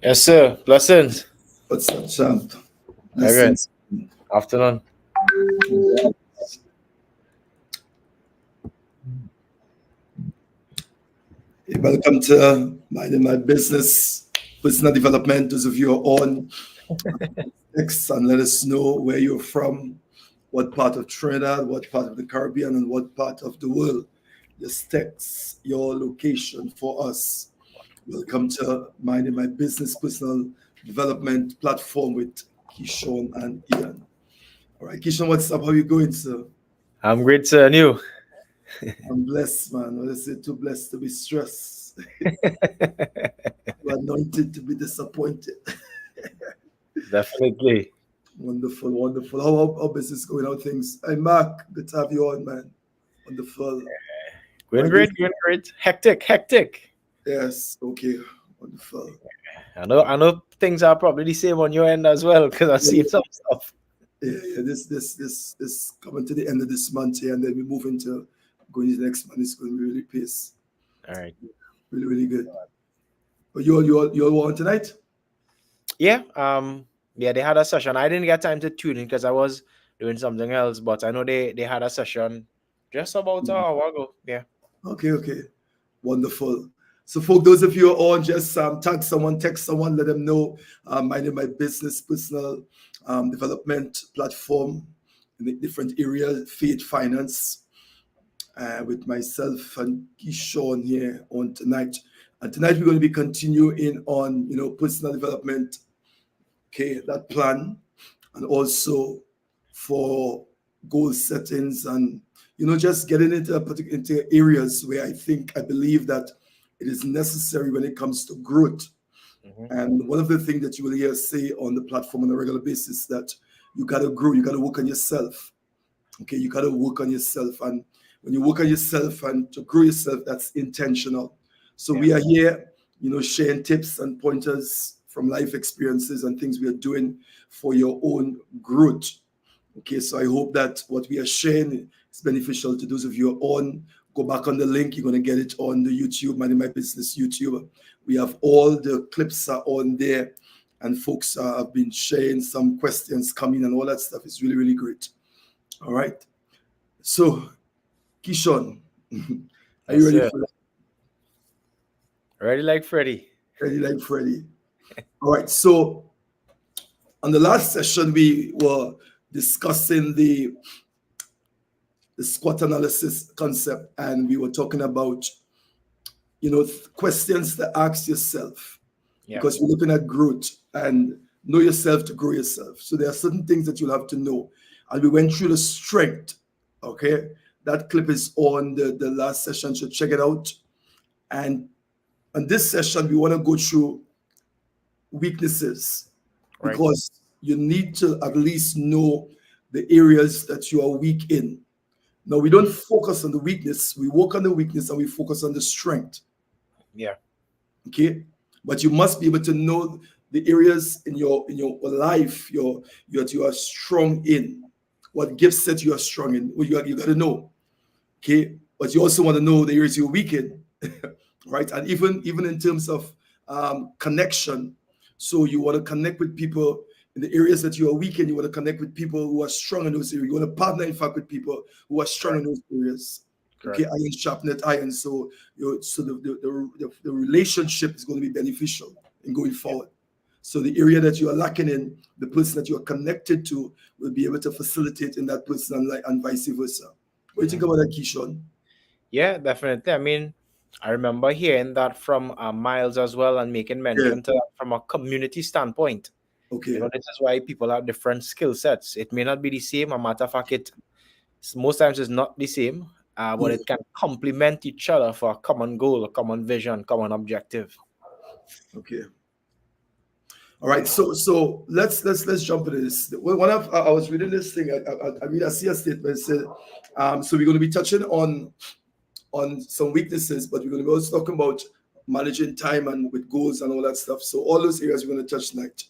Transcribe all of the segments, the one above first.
Yes, sir. Blessings. What's up, champ? All right. Blessings. Afternoon. Hey, welcome to Minding My Business, Personal Development. Those of you who are on X, and let us know where you're from, what part of Trinidad, what part of the Caribbean, and what part of the world. Just text your location for us. Welcome to Minding My Business, Personal Development platform with Kishon and Ian. All right, Kishon, what's up? How you going, sir? I'm great, sir. And you? I'm blessed, man. What I say, too blessed to be stressed. Too anointed to be disappointed. Definitely. Wonderful, wonderful. How business going? How things? Hey, Mark, good to have you on, man. Wonderful. Going Right, great, going great. Hectic, hectic. yes, okay, wonderful. I know things are probably the same on your end as well, because I've Yeah, seen some stuff. yeah. This coming to the end of this month here, and then we move into going to the next month. It's going to be really pace, All right. really, really good. But you all on tonight? Yeah. Yeah, they had a session. I didn't get time to tune in because I was doing something else, but I know they had a session just about an hour ago. Yeah. Okay, wonderful. So, for those of you who are on, just tag someone, text someone, let them know. Minding my business, personal development platform in the different areas, faith, finance, with myself and Kishon here on tonight. And tonight we're going to be continuing on, personal development. Okay, that plan, and also for goal settings, and just getting into into areas where I believe that it is necessary when it comes to growth. Mhm. And one of the things that you will hear say on the platform on a regular basis, that you got to grow, you got to work on yourself. Okay, you got to work on yourself, and when you work on yourself and to grow yourself, that's intentional. So Yeah. we are here, sharing tips and pointers from life experiences and things we are doing for your own growth. Okay, so I hope that what we are sharing is beneficial to those of you who are on. Go back on the link. You're going to get it on the YouTube, Minding My Business YouTube. We have all the clips are on there, and folks have been sharing some questions coming, and all that stuff is really, really great. All right. So, Kishon, are you Yes, ready sir. for that? Ready like Freddy. Ready like Freddy? All right. So, on the last session, we were discussing the SWOT analysis concept, and we were talking about questions to ask yourself, Yeah. because we're looking at growth and know yourself to grow yourself. So there are certain things that you'll have to know, and we went through the strength. Okay, that clip is on the last session, so check it out. And on this session, we want to go through weaknesses, Right. because you need to at least know the areas that you are weak in. Now, we don't focus on the weakness, we work on the weakness and we focus on the strength. Yeah. Okay, but you must be able to know the areas in your life that you are strong in, what gifts that you are strong in. Well, you got to know. Okay, but you also want to know the areas you're weak in. Right, and even in terms of connection. So you want to connect with people in the areas that you are weak in. You want to connect with people who are strong in those areas. You want to partner, in fact, with people who are strong in those areas. Okay, Correct. iron sharpened iron. So the relationship is going to be beneficial in going forward. So the area that you are lacking in, the person that you are connected to will be able to facilitate in that person, and vice versa. What do you think about that, Keyshawn? Yeah, definitely. I mean, I remember hearing that from Miles as well, and making Yeah. mention to that from a community standpoint. Okay. This is why people have different skill sets. It may not be the same. A matter of fact, most times it's not the same, but Yeah. it can complement each other for a common goal, a common vision, common objective. Okay. All right. So let's jump into this. One of I was reading this thing. I see a statement said, so we're going to be touching on some weaknesses, but we're going to be also talking about managing time and with goals and all that stuff. So all those areas we're going to touch tonight.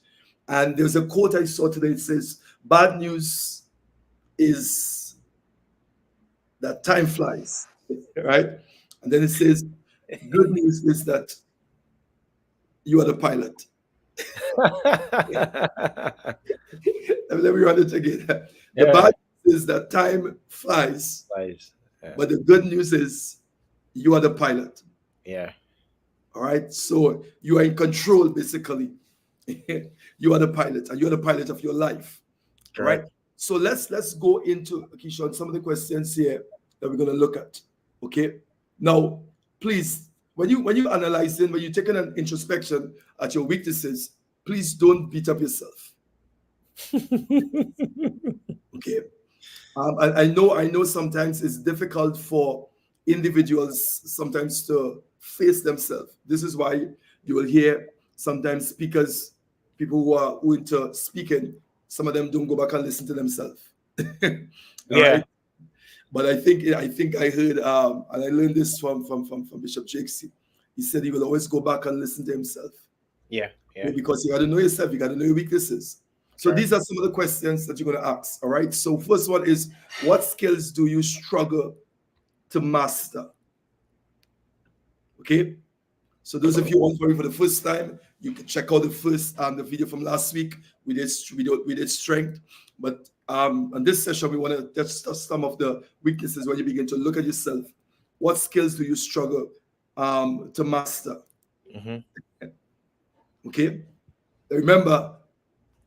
And there's a quote I saw today. It says, "Bad news is that time flies," right? And then it says, "Good news is that you are the pilot." Let me run it again. The Yeah. bad news is that time flies, Nice. Yeah. but the good news is you are the pilot. Yeah. All right. So you are in control, basically. You are the pilot, and you are the pilot of your life. All right. Correct. So let's go into Keisha, some of the questions here that we're gonna look at. Okay. Now, please, when you analyzing, when you're taking an introspection at your weaknesses, please don't beat up yourself. Okay. I know sometimes it's difficult for individuals sometimes to face themselves. This is why you will hear sometimes speakers, people who are into speaking, some of them don't go back and listen to themselves. All Yeah. right. But I think I heard and I learned this from Bishop Jakes. He said he will always go back and listen to himself. Yeah. Yeah. Okay, because you got to know yourself, you got to know your weaknesses. So Correct. these are some of the questions that you're going to ask. All right. So first one is, what skills do you struggle to master? Okay. So those of you on for the first time, you can check out the video from last week. We did strength, but on this session we want to touch some of the weaknesses when you begin to look at yourself. What skills do you struggle to master? Mm-hmm. Okay. Remember,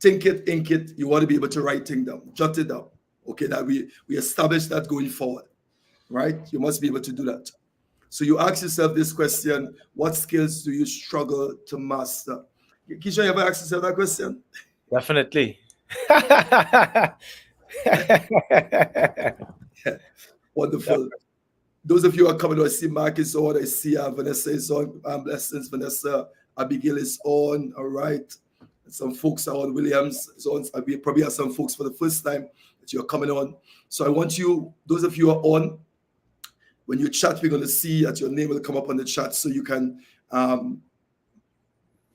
think it, ink it. You want to be able to write things down, jot it down. Okay, that we establish that going forward, right? You must be able to do that. So you ask yourself this question: what skills do you struggle to master? Keisha, you ever asked yourself that question? Definitely. Wonderful. Those of you who are coming, I see Mark is on, I see Vanessa is on, blessings, Vanessa, Abigail is on, all right. Some folks are on, Williams is on. We probably have some folks for the first time that you're coming on. So I want you, those of you who are on, when you chat, we're going to see that your name will come up on the chat so you can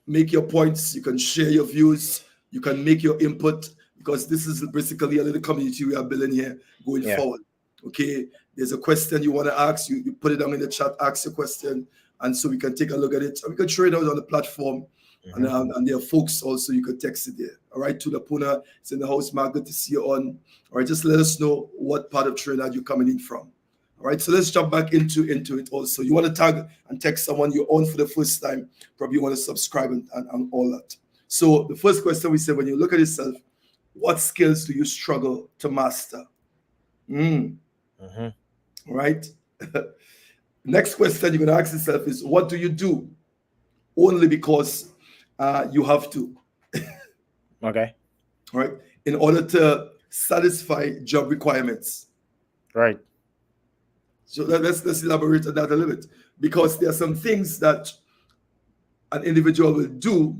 make your points, you can share your views, you can make your input, because this is basically a little community we are building here going Yeah. forward. Okay, there's a question you want to ask, you put it down in the chat, ask your question, and so we can take a look at it. And we can share it out on the platform. Mm-hmm. And there are folks also, you could text it there. All right, Tula Puna is in the house. Mark, good to see you on. All right, just let us know what part of Trinidad you're coming in from. All right, so let's jump back into it also. You want to tag and text someone you're on for the first time, probably you want to subscribe and all that. So the first question we said, when you look at yourself, what skills do you struggle to master? Mm, Mm-hmm. right? Next question you're going to ask yourself is, what do you do only because you have to, Okay. right? In order to satisfy job requirements. Right. So let's elaborate on that a little bit, because there are some things that an individual will do,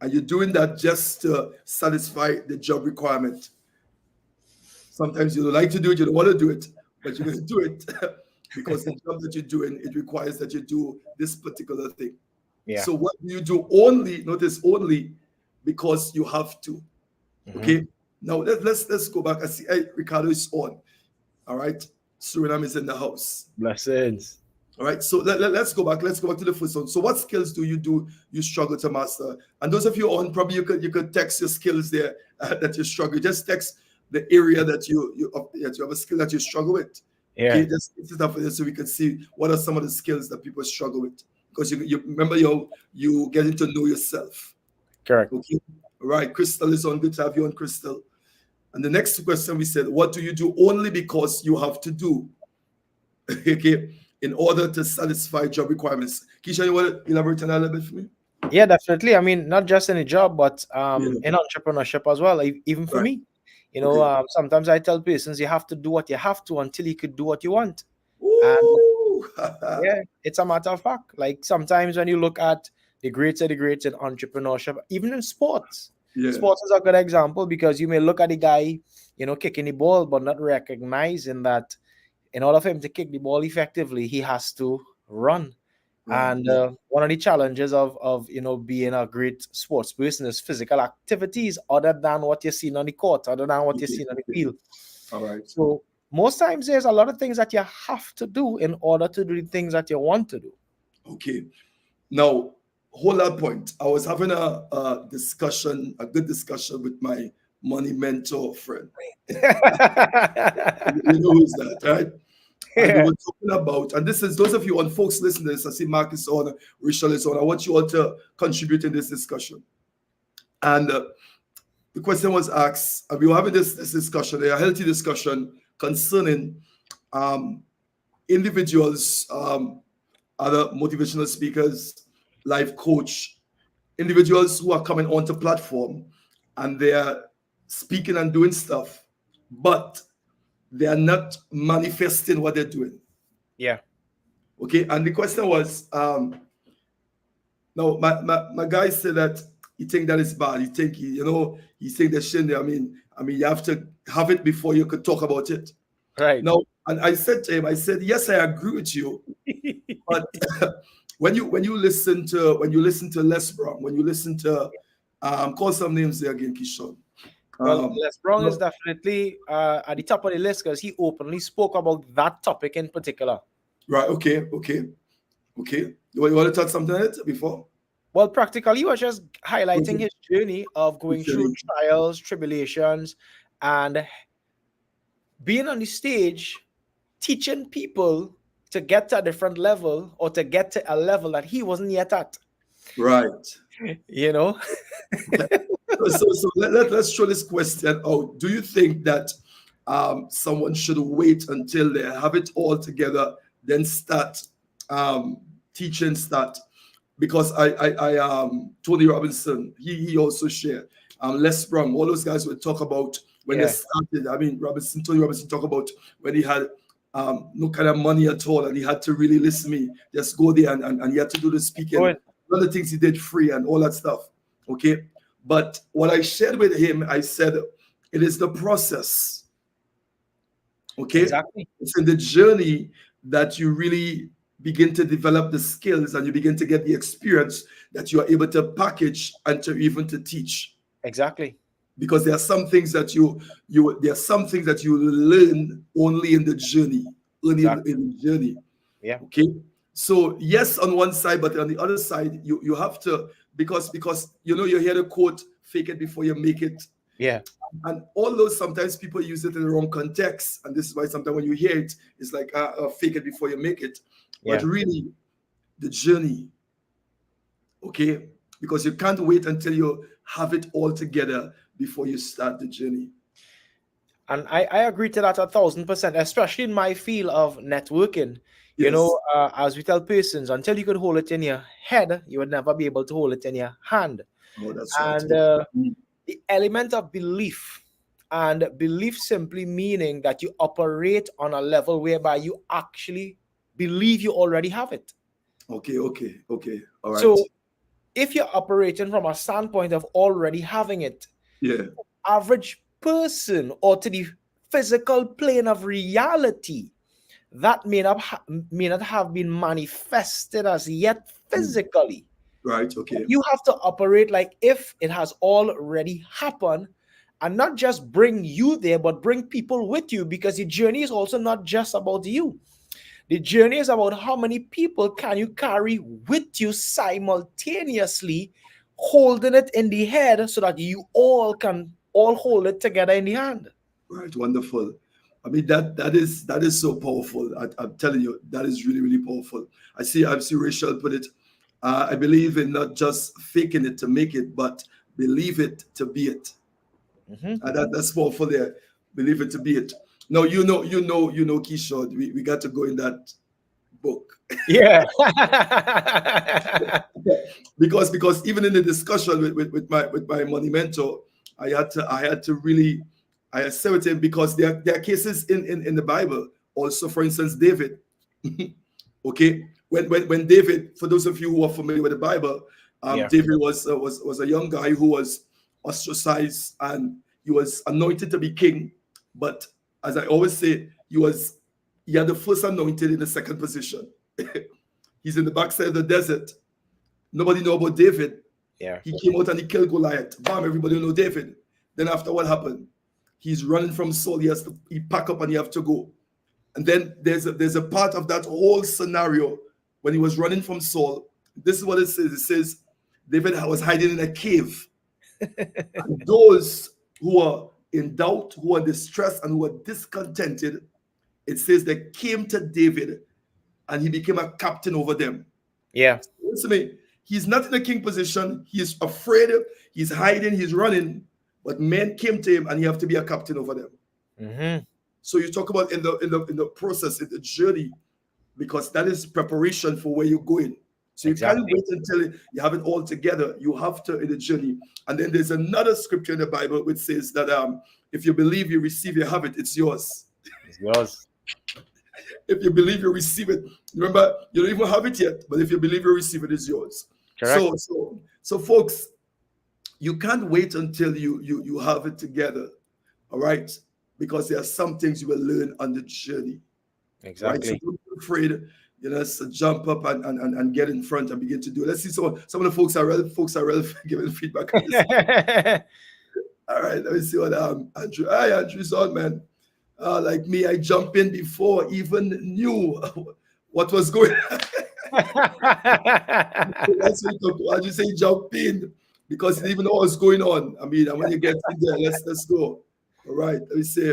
and you're doing that just to satisfy the job requirement. Sometimes you don't like to do it, you don't want to do it, but you're going to do it because the job that you're doing, it requires that you do this particular thing. Yeah. So what do you do only, notice only, because you have to? Mm-hmm. Okay. Now let's go back. I see Ricardo is on. All right. Suriname is in the house. Blessings. All right. So let's go back. Let's go back to the first one. So what skills do you struggle to master? And those of you on, probably you could text your skills there that you struggle. Just text the area that you have a skill that you struggle with. Yeah. Okay. Just this is for this so we can see what are some of the skills that people struggle with. Because you remember you getting to know yourself. Correct. Okay. All right. Crystal is on. Good to have you on, Crystal. And the next question we said, what do you do only because you have to do? Okay, in order to satisfy job requirements. Keisha, you want to elaborate on that a little bit for me? Yeah, definitely. I mean, not just in a job, but Yeah. in entrepreneurship as well. Like, even for Right. me, Okay. sometimes I tell persons you have to do what you have to until you could do what you want. And Ooh. yeah, it's a matter of fact. Like, sometimes when you look at the greats of the greats in entrepreneurship, even in sports, Yeah. sports is a good example, because you may look at the guy, kicking the ball, but not recognizing that in order for him to kick the ball effectively, he has to run. Run. And Yeah. one of the challenges of being a great sports person is physical activities other than what you're seeing on the court, other than what you're Okay. seeing on the Okay. field. All right. So most times there's a lot of things that you have to do in order to do the things that you want to do. Okay. Now, hold that point. I was having a discussion, a good discussion with my money mentor friend. You know who's that, right? And we Yeah. were talking about, and this is those of you on folks listening to this, I see Marcus on, Rachel is on. I want you all to contribute in this discussion. And the question was asked, and we were having this discussion, a healthy discussion concerning um, individuals, other motivational speakers, life coach, individuals who are coming onto platform and they are speaking and doing stuff, but they are not manifesting what they're doing. Yeah. Okay, and the question was, no, my guy said that he think that is bad. He think he think that shit. I mean, you have to have it before you could talk about it. Right. No, and I said to him, I said, yes, I agree with you, but when you listen to Les Brown, when you listen to call some names there again, Kishon. Well, Les Brown is No, definitely at the top of the list because he openly spoke about that topic in particular. right, okay. You want to talk something on it before? Well, practically, he was just highlighting Okay. his journey of going through Actually, trials, tribulations, and being on the stage, teaching people to get to a different level or to get to a level that he wasn't yet at. right. You know? So let's throw this question out. Do you think that someone should wait until they have it all together, then start teaching? Start because Tony Robinson, he also shared Les Brown, all those guys would talk about when they Yeah. started. I mean, Tony Robinson talk about when he had no kind of money at all and he had to really listen to me, just go there and he had to do the speaking. Going. One of the things he did free and all that stuff. Okay. But what I shared with him, I said, it is the process. Okay. Exactly. It's in the journey that you really begin to develop the skills and you begin to get the experience that you are able to package and to even to teach. Exactly. Because there are some things that you learn only in the journey. Only Exactly. in the journey. Yeah. Okay. So yes, on one side, but on the other side, you have to because you hear the quote, fake it before you make it. Yeah. And although sometimes people use it in the wrong context, and this is why sometimes when you hear it, it's like fake it before you make it. But Yeah. really, the journey, okay? Because you can't wait until you have it all together before you start the journey. And I agree to that 1,000%, especially in my field of networking. You Yes. know, as we tell persons, until you could hold it in your head, you would never be able to hold it in your hand. Oh, that's right. And the element of belief, and belief simply meaning that you operate on a level whereby you actually believe you already have it. Okay. All right. So if you're operating from a standpoint of already having it, Yeah. average person or to the physical plane of reality, that may not have been manifested as yet physically. Right. Okay. You have to operate like if it has already happened, and not just bring you there, but bring people with you, because the journey is also not just about you. The journey is about how many people can you carry with you simultaneously, holding it in the head so that you all can all hold it together in the hand. Right. Wonderful. I mean that is so powerful. I'm telling you, that is really, really powerful. I see Rachel put it. I believe in not just faking it to make it, but believe it to be it. Mhm. And that's powerful there. Believe it to be it. No, Kishore, we got to go in that book. Yeah. because even in the discussion with my money mentor, I had to really I said with him because there are cases in the Bible also. For instance, David. Okay, when David, for those of you who are familiar with the Bible, Yeah. David was a young guy who was ostracized and he was anointed to be king, but as I always say, he had the first anointed in the second position. He's in the backside of the desert. Nobody know about David. Yeah. He came out and he killed Goliath. Bam, everybody know David. Then after what happened? He's running from Saul. He pack up and he have to go. And then there's a part of that whole scenario when he was running from Saul. This is what it says. It says David was hiding in a cave. And those who are in doubt, who are distressed, and who are discontented, it says they came to David and he became a captain over them. Yeah. Listen to me. He's not in a king position. He's afraid. He's hiding. He's running. But men came to him, and you have to be a captain over them. Mm-hmm. So you talk about in the process, in the journey, because that is preparation for where you're going. So you can't wait until you have it all together. You have to in the journey. And then there's another scripture in the Bible which says that if you believe, you receive, you have it. It's yours. It's yours. If you believe, you receive it. Remember, you don't even have it yet, but if you believe, you receive it, it's yours. Correct. So folks, you can't wait until you have it together, all right? Because there are some things you will learn on the journey. Exactly. Right? So don't be afraid, so jump up and get in front and begin to do it. Let's see some of the folks are really giving feedback on this. All right, let me see what Andrew. Hi, Andrew's on, man. Like me, I jump in before even knew what was going on. That's what you say, jump in, because you didn't even know what's going on. I mean, and when you get in there, let's go. All right, let me say,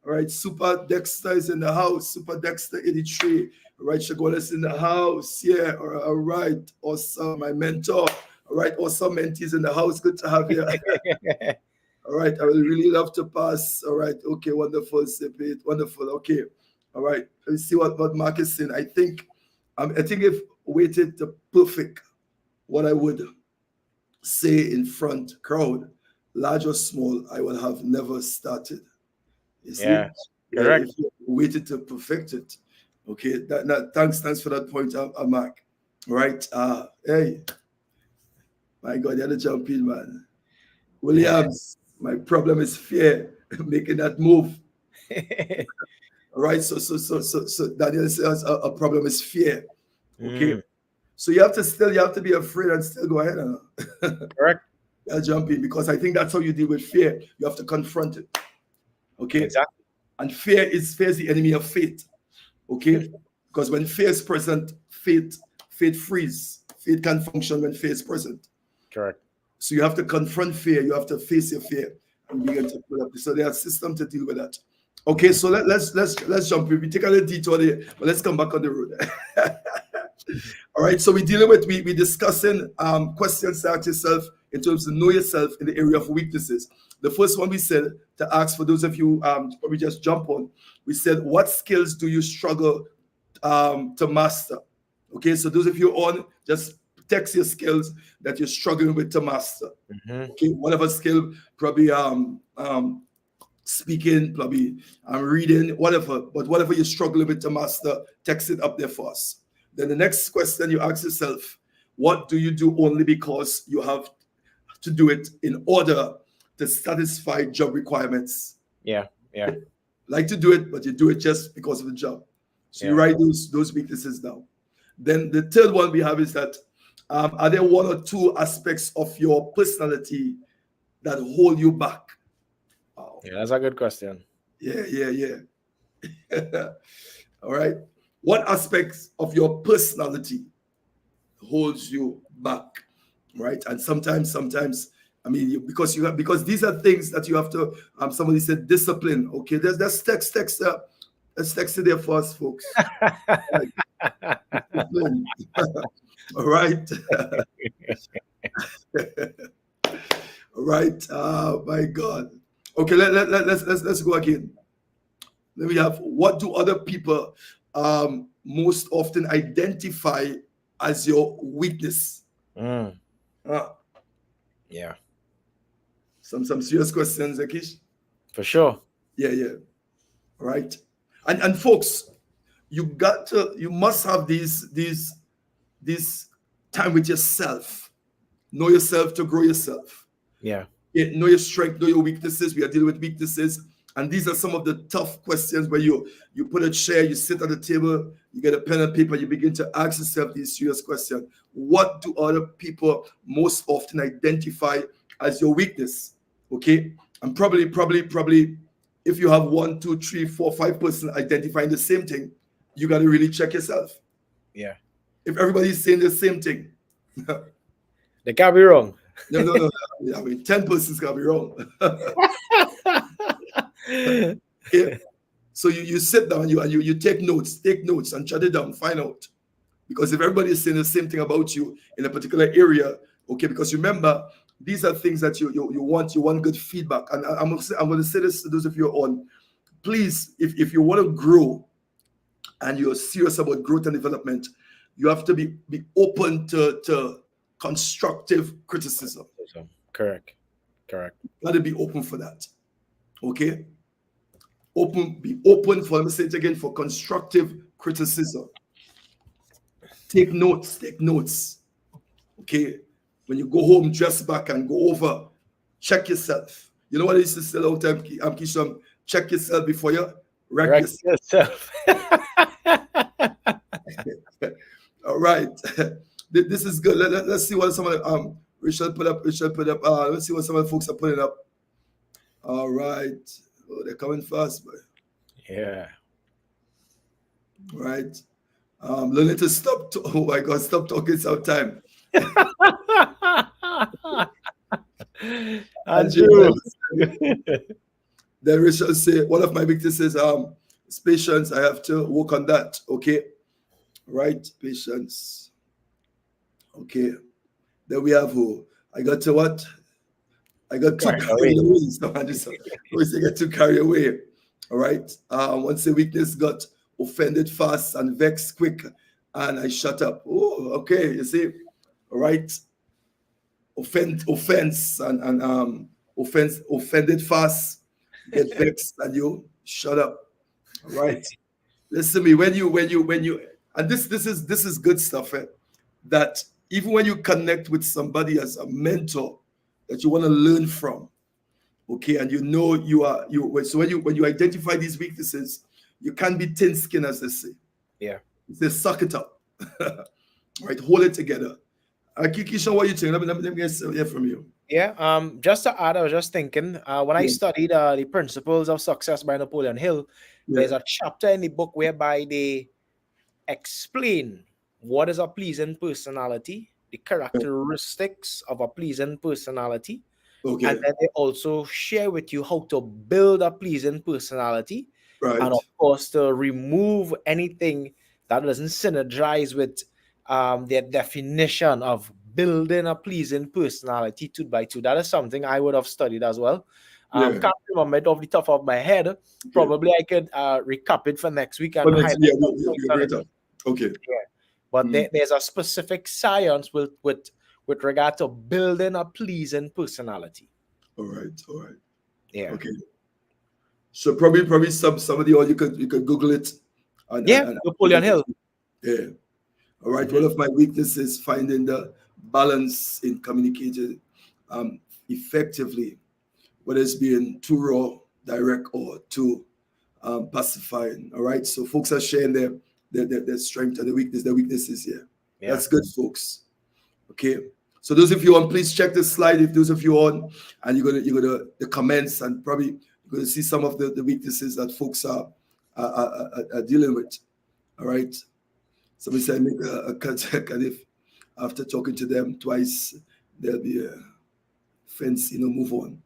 all right, Super Dexter is in the house. Super Dexter 83. All right, Shagolas in the house. Yeah, all right, awesome. My mentor. All right, awesome mentees in the house. Good to have you. All right, I would really love to pass. All right, okay, wonderful, Sipit, wonderful. Okay, all right. Let's see what Mark is saying. I think if waited to perfect, what I would say in front crowd, large or small, I would have never started. You see? Yeah, correct. If you waited to perfect it. Okay, thanks for that point, Mark. All right. Hey, my God, you had to jump in, man. Williams, my problem is fear, making that move. All right. So Daniel says a problem is fear. Okay. So you have to be afraid and still go ahead and correct. Jump in, because I think that's how you deal with fear. You have to confront it. Okay. Exactly. And fear is the enemy of faith. Okay. Because when fear is present, faith frees. Faith can function when fear is present. Correct. So you have to confront fear. You have to face your fear and begin to put up. So there are systems to deal with that. Okay, so let's jump in. We take a little detour there, but let's come back on the road. All right, so we're discussing questions to ask yourself in terms of know yourself in the area of weaknesses. The first one we said to ask, for those of you probably just jump on, we said, what skills do you struggle to master? Okay, so those of you on, just text your skills that you're struggling with to master. Mm-hmm. Okay, whatever skill, probably speaking, probably reading, whatever, but whatever you're struggling with to master, text it up there for us. Then the next question you ask yourself, what do you do only because you have to do it in order to satisfy job requirements? Yeah. Like to do it, but you do it just because of the job. So you write those weaknesses down. Then the third one we have is that, are there one or two aspects of your personality that hold you back? Wow. Yeah, that's a good question. Yeah. All right. What aspects of your personality holds you back? Right. And sometimes, I mean, because these are things that you have to. Somebody said discipline. Okay, there's text let's text it there for us, folks. Right. All right. All right. My God. Okay, let's go again. Let me have, what do other people most often identify as your weakness? Yeah. Some serious questions, Akish. For sure. Yeah. All right. And folks, you must have these time with yourself. Know yourself to grow yourself. Yeah. Know your strength, know your weaknesses. We are dealing with weaknesses. And these are some of the tough questions where you put a chair, you sit at the table, you get a pen and paper, you begin to ask yourself these serious questions. What do other people most often identify as your weakness? Okay. And probably, if you have 1, 2, 3, 4, 5 person identifying the same thing, you got to really check yourself. Yeah. If everybody's saying the same thing, They can't be wrong. No, no, no. I mean, 10 persons can be wrong. Okay. So you sit down, you take notes and jot it down, find out. Because if everybody is saying the same thing about you in a particular area, okay, because remember, these are things that you want good feedback. And I'm going to say this to those of you on, please, if you want to grow and you're serious about growth and development, you have to be open to constructive criticism. Correct. Correct. Got to be open for that. Okay? Be open for, let me say it again, for constructive criticism. Take notes, take notes. Okay? When you go home, dress back and go over, check yourself. You know what I used to say all the time, Keisha? Check yourself before you wreck Correct yourself. yourself. All right. This is good. Let's see what some of the, Rachel put up. Let's see what some of the folks are putting up. All right. Oh, they're coming fast, boy. Yeah. All right. Learning to stop. Oh my God, stop talking sometime. Andrew. Then Rachel say, one of my weaknesses is patience. I have to work on that. Okay. Right. Patience. Okay. Then we have who? I got to what? I got too carried away. So I just always get too carried away. All right. Once the weakness got offended fast and vexed quick, and I shut up. Oh, okay. You see, all right. Offense and offended fast, get vexed, and you shut up. All right. Listen to me. When you, and this is good stuff. That even when you connect with somebody as a mentor that you want to learn from, okay, and you know so when you identify these weaknesses, you can't be thin skinned, as they say. Yeah. They suck it up. Right, hold it together. Kikisha, what you think? Let me hear from you. Yeah. Just to add, I was just thinking, when I studied the Principles of Success by Napoleon Hill, there's a chapter in the book whereby they explain what is a pleasing personality, the characteristics of a pleasing personality, Okay. and then they also share with you how to build a pleasing personality, Right. and of course to remove anything that doesn't synergize with their definition of building a pleasing personality 2 by 2. That is something I would have studied as well. Can't remember it off the top of my head. Okay. Probably I could recap it for next week and highlight. Okay. Yeah. But there's a specific science with regard to building a pleasing personality. All right. Yeah. Okay. So probably somebody, or you could Google it. Napoleon Hill. Yeah. All right. One of my weaknesses is finding the balance in communicating effectively, whether it's being too raw, direct, or too pacifying. All right. So folks are sharing their strength and their weaknesses here. Yeah. That's good, folks. Okay. So those of you on, please check this slide. If those of you on, and you're gonna the comments, and probably you're gonna see some of the weaknesses that folks are dealing with. All right. Somebody said make a contact, and if after talking to them twice, there'll be a fence, move on.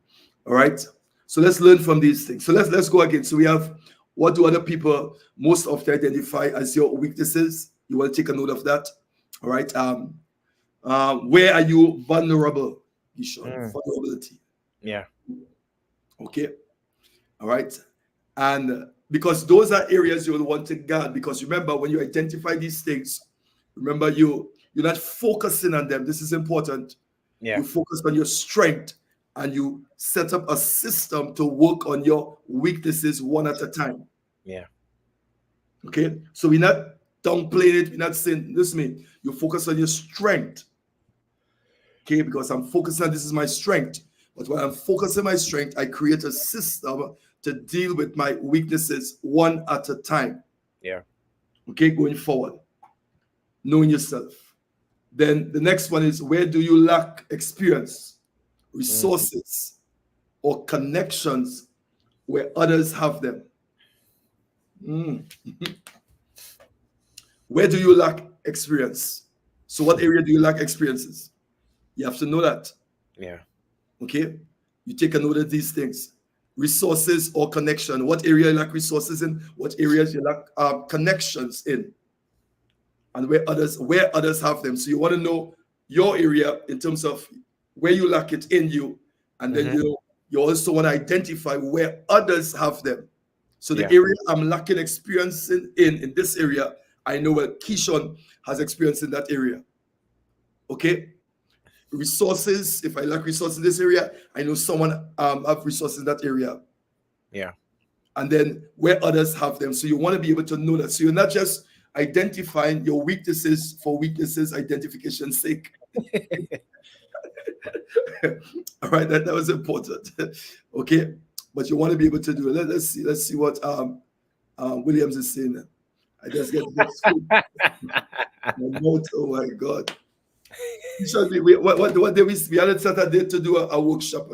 All right. So let's learn from these things. So let's go again. So we have, what do other people most often identify as your weaknesses? You want to take a note of that. All right. Where are you vulnerable? Vulnerability. Yeah. Okay. All right. And because those are areas you will want to guard, because remember, when you identify these things, remember you're not focusing on them. This is important. Yeah. You focus on your strength, and you set up a system to work on your weaknesses one at a time. Yeah. Okay. So we're not downplaying it. We're not saying, listen to me, you focus on your strength. Okay, because I'm focusing on this is my strength. But when I'm focusing on my strength, I create a system to deal with my weaknesses one at a time. Yeah. Okay, going forward. Knowing yourself. Then the next one is, where do you lack experience, resources, or connections where others have them? Where do you lack experience? So what area do you lack experiences? You have to know that. Yeah. Okay? You take a note of these things. Resources or connection. What area you lack resources in? What areas you lack connections in? And where others have them. So you want to know your area in terms of where you lack it in you, and then you also want to identify where others have them. So the Yeah. area I'm lacking experience in this area, I know what Keyshawn has experience in that area. Okay. Resources. If I lack resources in this area, I know someone have resources in that area. Yeah. And then where others have them. So you want to be able to know that. So you're not just identifying your weaknesses for weaknesses identification's sake. All right, that was important. Okay, but you want to be able to do it. Let's see what Williams is saying. I just get this my note. Oh my God! What did we had a Saturday to do a workshop.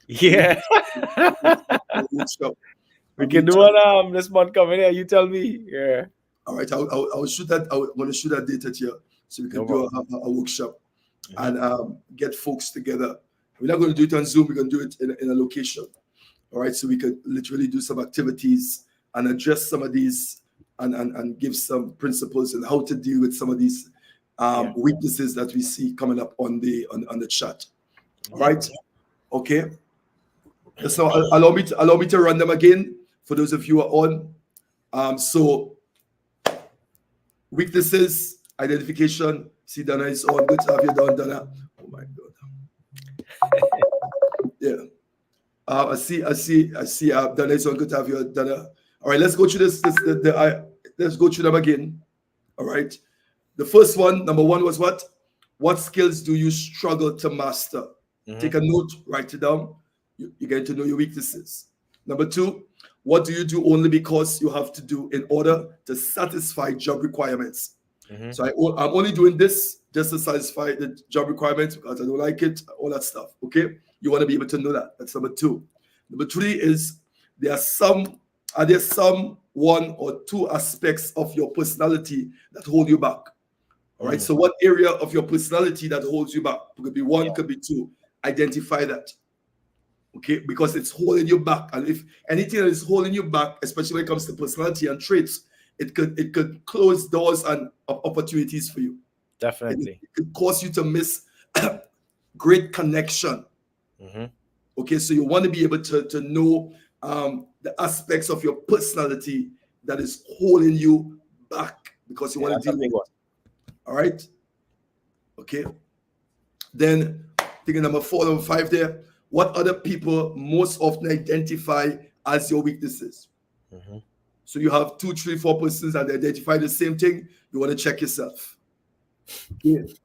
Yeah. A workshop. We can do one this month coming here. You tell me. Yeah. All right, I'll shoot that. I want to shoot that data here so we can do a workshop and get folks together. We're not going to do it on Zoom. We're going to do it in a location. All right, so we could literally do some activities and address some of these and give some principles and how to deal with some of these weaknesses that we see coming up on the chat. All right, okay. So allow me to run them again for those of you who are on. So weaknesses, identification. See, Dana is on. Good to have you down, Dana. Oh my God. Yeah. I see. Dana is on. Good to have you, Dana. All right, let's go through this. Let's go through them again. All right. The first one, number one, was what? What skills do you struggle to master? Take a note, write it down. You're getting to know your weaknesses. Number two, what do you do only because you have to do in order to satisfy job requirements? So I'm only doing this just to satisfy the job requirements because I don't like it, all that stuff. Okay, you want to be able to know that. That's number two. Number three is are there some one or two aspects of your personality that hold you back? All right. So what area of your personality that holds you back? It could be one, could be two. Identify that. Okay, because it's holding you back. And if anything that is holding you back, especially when it comes to personality and traits, it could close doors and opportunities for you. Definitely. It could cause you to miss great connection. Okay, so you want to be able to know the aspects of your personality that is holding you back because you want to deal with it. All right. Okay. Then thinking number 4, number 5 there. What other people most often identify as your weaknesses? So you have 2, 3, 4 persons that identify the same thing. You want to check yourself.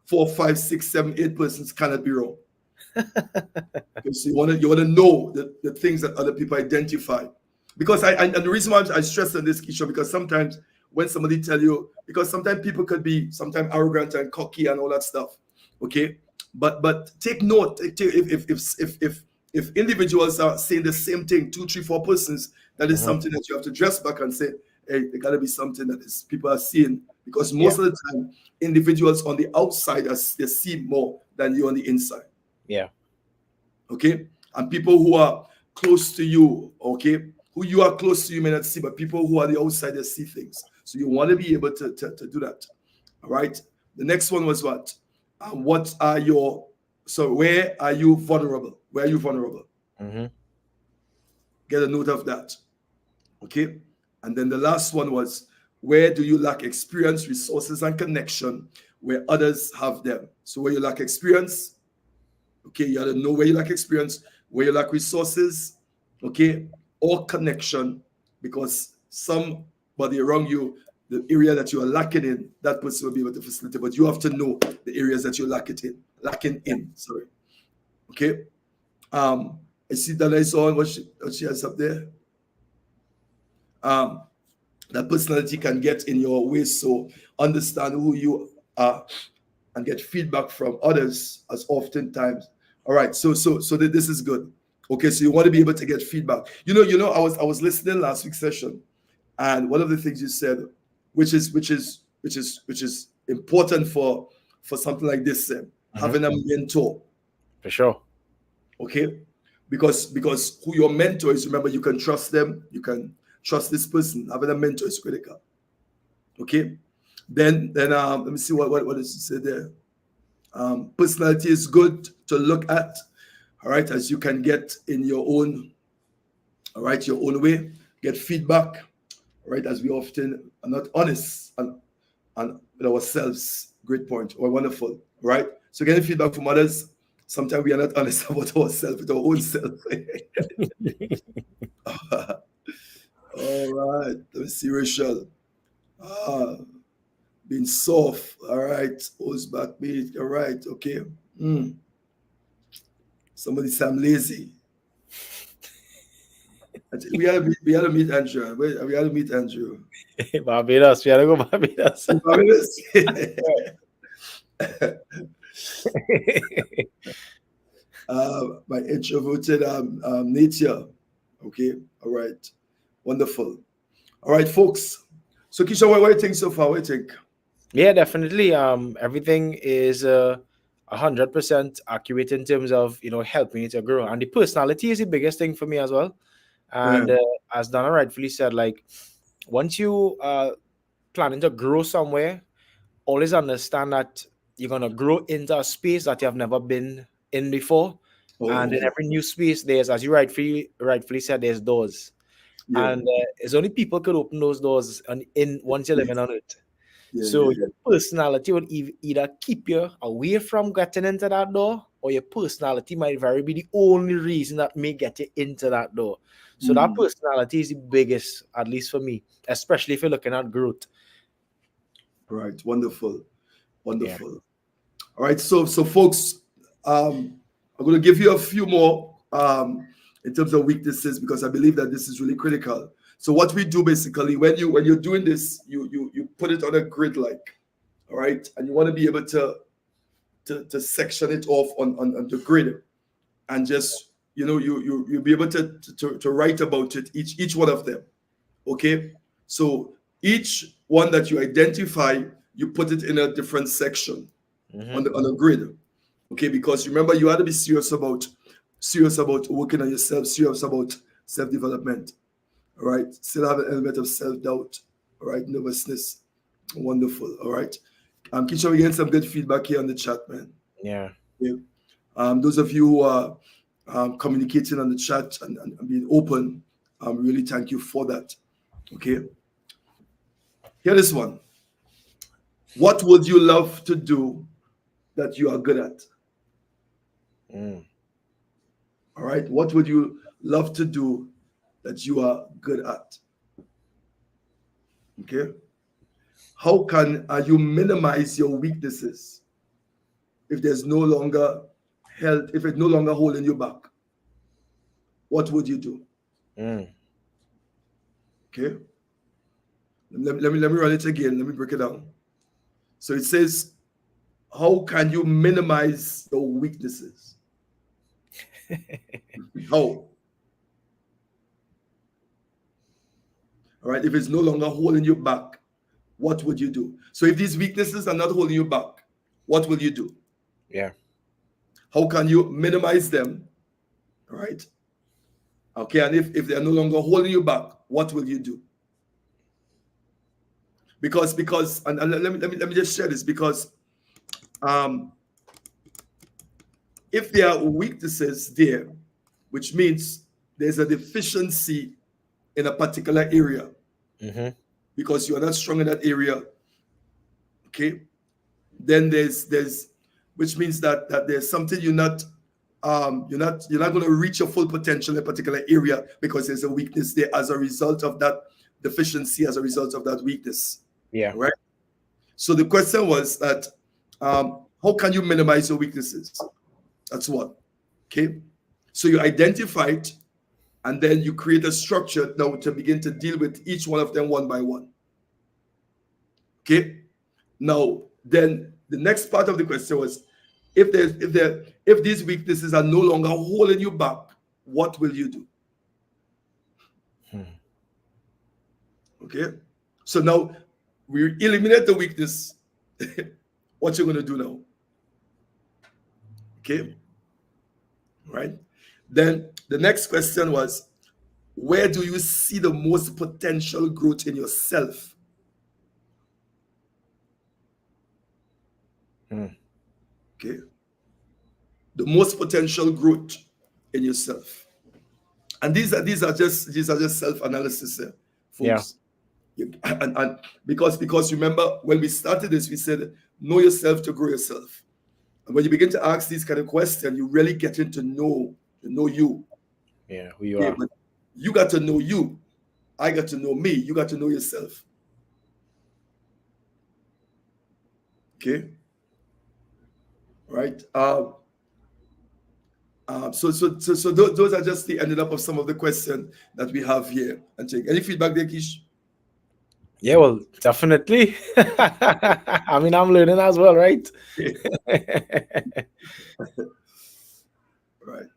4, 5, 6, 7, 8 persons cannot be wrong. Okay, so you want to know the things that other people identify. Because and the reason why I stress on this, Keisha, because sometimes when somebody tell you, because sometimes people could be sometimes arrogant and cocky and all that stuff. Okay. But take note if individuals are saying the same thing, 2, 3, 4 persons, that is something that you have to dress back and say, hey, there gotta be something that is people are seeing, because most of the time individuals on the outside they see more than you on the inside. Yeah. Okay. And people who are close to you, okay, who you are close to, you may not see, but people who are the outside, they see things. So you want to be able to do that. All right. The next one was what? Where are you vulnerable? Where are you vulnerable? Get a note of that. Okay. And then the last one was, where do you lack experience, resources, and connection where others have them? So where you lack experience, okay, you gotta know where you lack experience, where you lack resources, okay, or connection, because somebody around you, the area that you are lacking in, that person will be able to facilitate, but you have to know the areas that you're lacking in. Sorry. Okay. I see that I saw what she has up there. That personality can get in your way, so understand who you are and get feedback from others as oftentimes. All right, so this is good. Okay, so you want to be able to get feedback. You know, I was listening last week's session, and one of the things you said, which is important for something like this, Mm-hmm. having a mentor. For sure. Okay, because who your mentor is, remember, you can trust them, you can trust this person. Having a mentor is critical. Okay, then let me see what is it say there. Personality is good to look at, all right, as you can get in your own, all right, your own way, get feedback, all right, as we often are not honest and with ourselves. Great point, or wonderful, right? So getting feedback from others, sometimes we are not honest about ourselves, with our own self. All right, let me see, Rachel. Ah, being soft, all right, holds back beat, all right, okay. Mm. Somebody say I'm lazy. We had to meet Andrew. We had to meet Andrew. Barbados. We gotta go Barbados. Barbados. My introverted nature. Okay, all right, wonderful. All right, folks. So Kisha, what do you think so far? What do you think? Yeah, definitely. Everything is 100% accurate in terms of helping you to grow, and the personality is the biggest thing for me as well. Yeah. And as Donna rightfully said, like once you planning to grow somewhere, always understand that you're gonna grow into a space that you have never been in before, Oh, and in okay. every new space, there's, as you rightfully said, there's doors, Yeah. and it's only people could open those doors, and in once you're living on it. Yeah. So Yeah. your personality will either keep you away from getting into that door, or your personality might very be the only reason that may get you into that door. So that Mm. personality is the biggest, at least for me, especially if you're looking at growth. Right. Wonderful. Yeah. Wonderful. All right. So folks, I'm going to give you a few more in terms of weaknesses because I believe that this is really critical. So what we do basically when you're doing this, you put it on a grid, like, all right, and you want to be able to section it off on the grid, and just you'll be able to write about it, each one of them. Okay, so each one that you identify, you put it in a different section Mm-hmm. on a grid. Okay, because remember, you have to be serious about working on yourself, serious about self-development. All right, still have an element of self-doubt. All right, nervousness. Wonderful. All right. Keisha, we getting some good feedback here on the chat, man. Yeah. Yeah. Those of you who are communicating on the chat and being open, really thank you for that. Okay. Here is one. What would you love to do that you are good at? Mm. All right. What would you love to do that you are good at? Okay. How can you minimize your weaknesses if there's no longer health, if it's no longer holding you back? What would you do? Mm. Okay. Let me run it again. Let me break it down. So it says, how can you minimize your weaknesses? How? All right. If it's no longer holding you back, what would you do? So if these weaknesses are not holding you back, what will you do? Yeah. How can you minimize them? All right. Okay. And if they're no longer holding you back, what will you do? Because and let me just share this, because um if there are weaknesses there, which means there's a deficiency in a particular area Mm-hmm. because you are not strong in that area, okay, then there's which means that there's something you're not going to reach your full potential in a particular area because there's a weakness there as a result of that deficiency, as a result of that weakness. Yeah. All right. So the question was that how can you minimize your weaknesses? That's one. Okay. So you identify it, and then you create a structure now to begin to deal with each one of them one by one. Okay. Now, then the next part of the question was, if these weaknesses are no longer holding you back, what will you do? Hmm. Okay. So now we eliminate the weakness. What you're going to do now? Okay, right? Then the next question was, where do you see the most potential growth in yourself? Mm. Okay, the most potential growth in yourself. And these are just self-analysis, Yeah. folks. And because remember when we started this, we said know yourself to grow yourself. And when you begin to ask these kind of questions, you really get into know you. Yeah. Who you Okay, are. but you got to know you. I got to know me. You got to know yourself. Okay, right? Those are just the ended up of some of the questions that we have here. And take any feedback there, Kish? Yeah, well, definitely. I mean, I'm learning as well, right? Right.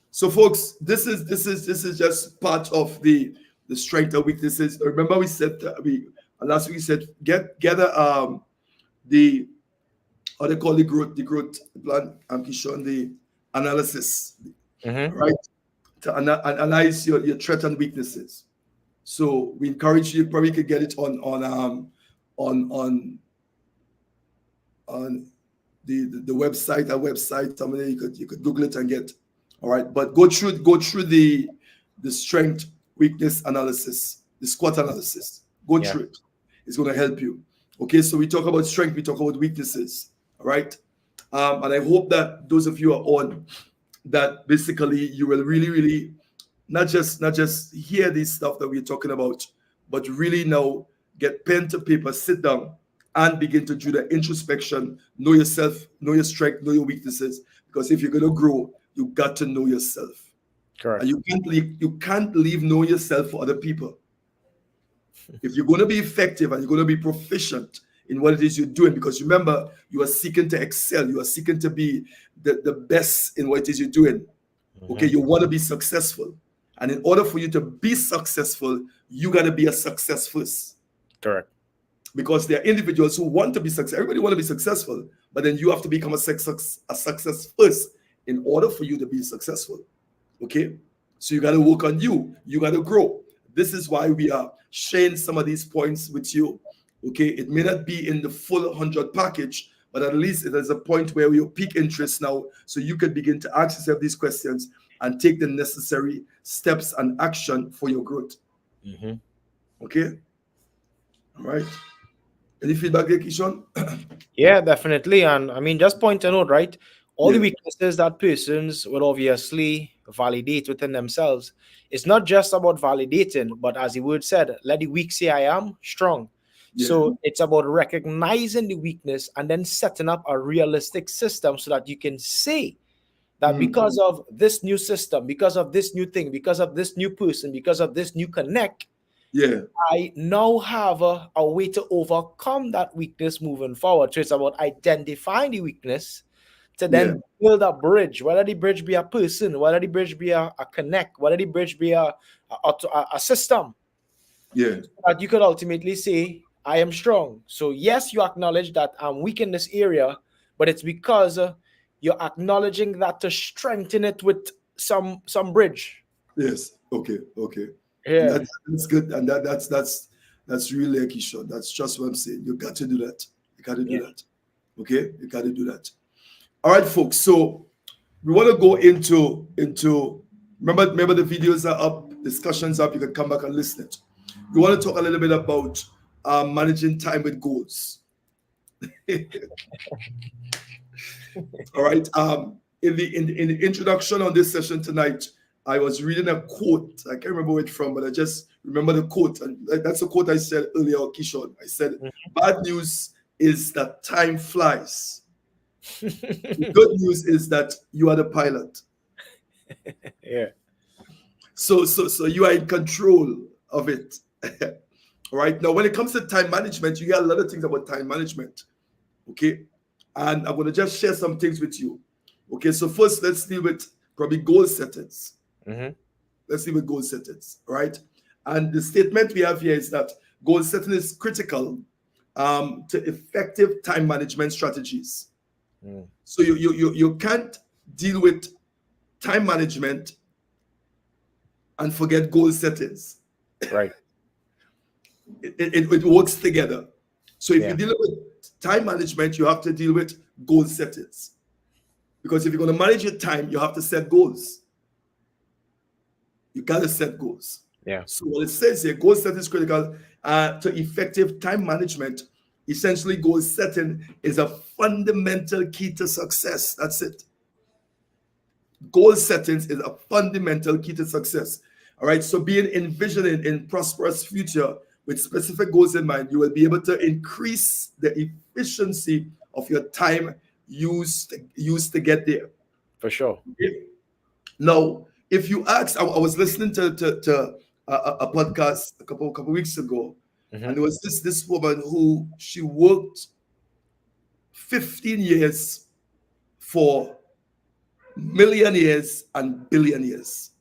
So, folks, this is just part of the strength and weaknesses. Remember, we said we last week we said gather the how they call the growth plan. Kishon, the analysis, Hmm. right? To analyze your threat and weaknesses. So we encourage you. Probably could get it on on on the website. Our website. Somewhere you could Google it and get. All right, but go through the strength weakness analysis, the SWOT analysis. Go Yeah. through it. It's going to help you. Okay, so we talk about strength. We talk about weaknesses. All right, and I hope that those of you are on that basically you will really not just hear this stuff that we're talking about, but really now get pen to paper, sit down, and begin to do the introspection, know yourself, know your strength, know your weaknesses. Because if you're gonna grow, you got to know yourself. And Correct. you can't leave knowing yourself for other people. If you're gonna be effective and you're gonna be proficient in what it is you're doing, because remember, you are seeking to excel, you are seeking to be the best in what it is you're doing. Okay, Hmm. you want to be successful. And in order for you to be successful, you got to be a success first. Correct. Because there are individuals who want to be successful. Everybody want to be successful, but then you have to become a success first in order for you to be successful. Okay, so you got to work on you. You got to grow. This is why we are sharing some of these points with you. Okay, it may not be in the full 100 package, but at least it is a point where you peak interest now, so you can begin to ask yourself these questions and take the necessary steps and action for your growth. Hmm. Okay, all right. Any feedback there, Kishon? Yeah, definitely. And I mean, just point a note, right? All the Yeah, weaknesses that persons will obviously validate within themselves. It's not just about validating, but as the word said, let the weak say I am strong. yeah, So it's about recognizing the weakness and then setting up a realistic system so that you can say that mm, because of this new system, because of this new thing, because of this new person, because of this new connect, yeah, I now have a way to overcome that weakness moving forward. So it's about identifying the weakness to yeah, then build a bridge, whether the bridge be a person, whether the bridge be a connect, whether the bridge be a system, yeah, that you could ultimately say, I am strong. So, yes, you acknowledge that I'm weak in this area, but it's because you're acknowledging that to strengthen it with some bridge. yes. Okay, okay. And Yeah. that's good. And that's really a Kishon. That's just what I'm saying. You got to do that. You got to do Yeah. that. Okay, you got to do that. All right, folks. So we want to go into remember the videos are up, discussions up. You can come back and listen it. We want to talk a little bit about managing time with goals. All right. In the introduction on this session tonight, I was reading a quote. I can't remember where it's from, but I just remember the quote, and that's a quote I said earlier, Kishon. I said, "Bad news is that time flies. The good news is that you are the pilot. Yeah. So you are in control of it." All right. Now, when it comes to time management, you hear a lot of things about time management. Okay. And I'm going to just share some things with you. Okay. So first, let's deal with probably goal settings. Hmm. Let's deal with goal settings. Right. And the statement we have here is that goal setting is critical to effective time management strategies. Mm. So you can't deal with time management and forget goal settings. Right. It works together. So if you Yeah. deal with time management, you have to deal with goal settings. Because if you're going to manage your time, you have to set goals. You got to set goals. Yeah. So what it says here, goal setting is critical to effective time management. Essentially, goal setting is a fundamental key to success. That's it. Goal settings is a fundamental key to success. All right. So being envisioning in prosperous future with specific goals in mind, you will be able to increase the efficiency of your time used to get there. For sure. Okay? Now, if you ask, I was listening to a podcast a couple weeks ago, and there was this woman who she worked 15 years for millionaires and billionaires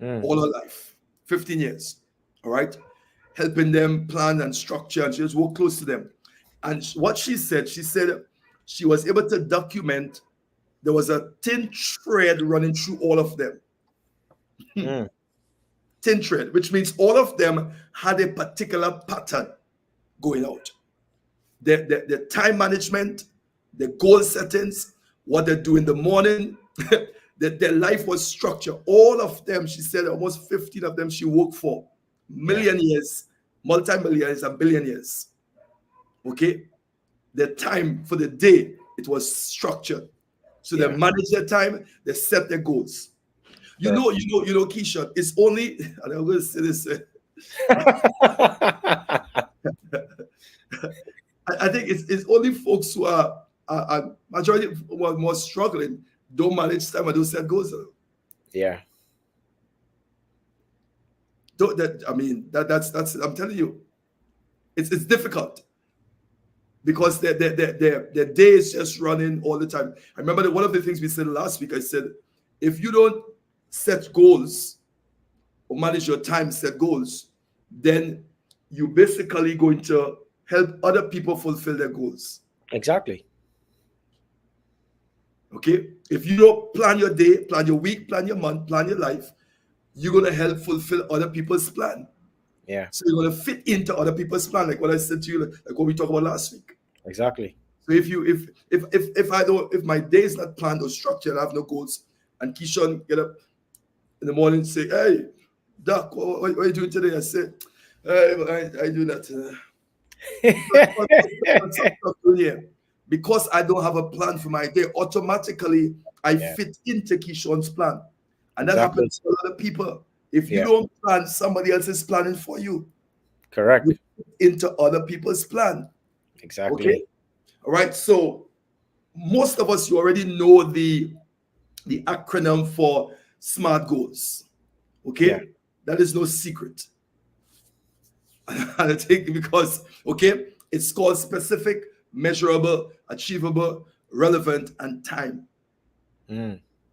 all her life, 15 years. All right, helping them plan and structure, and she just worked close to them. And what she said she was able to document. There was a thin thread running through all of them. Thin thread, which means all of them had a particular pattern going out. The time management, the goal settings, what they do in the morning, their life was structured. All of them, she said, almost 15 of them she worked for. Millionaires, multimillionaires, and billionaires. Okay? The time for the day, it was structured. So they manage their time, they set their goals. You know, Keisha, it's only, and I'm going to say this. I think it's only folks who are majority who are more struggling don't manage time and don't set goals. Yeah. That's I'm telling you, it's difficult because their day is just running all the time. I remember that one of the things we said last week. I said, if you don't set goals or manage your time, set goals, then you're basically going to help other people fulfill their goals. Exactly. Okay? If you don't plan your day, plan your week, plan your month, plan your life, you're going to help fulfill other people's plan. Yeah. So you're going to fit into other people's plan, like what I said to you, like what we talked about last week. Exactly. So if my day is not planned or structured, I have no goals, and Keyshawn get up in the morning and say, "Hey, Doc, what are you doing today?" I say, I do that. Because I don't have a plan for my day, automatically I fit into Keyshawn's plan. And that happens to a lot of people. If you don't plan, somebody else is planning for you. Correct. You fit into other people's plan. Exactly. Okay. All right. So most of us, you already know the acronym for SMART goals. Okay. Yeah. That is no secret. And I think because, okay, it's called specific, measurable, achievable, relevant, and time.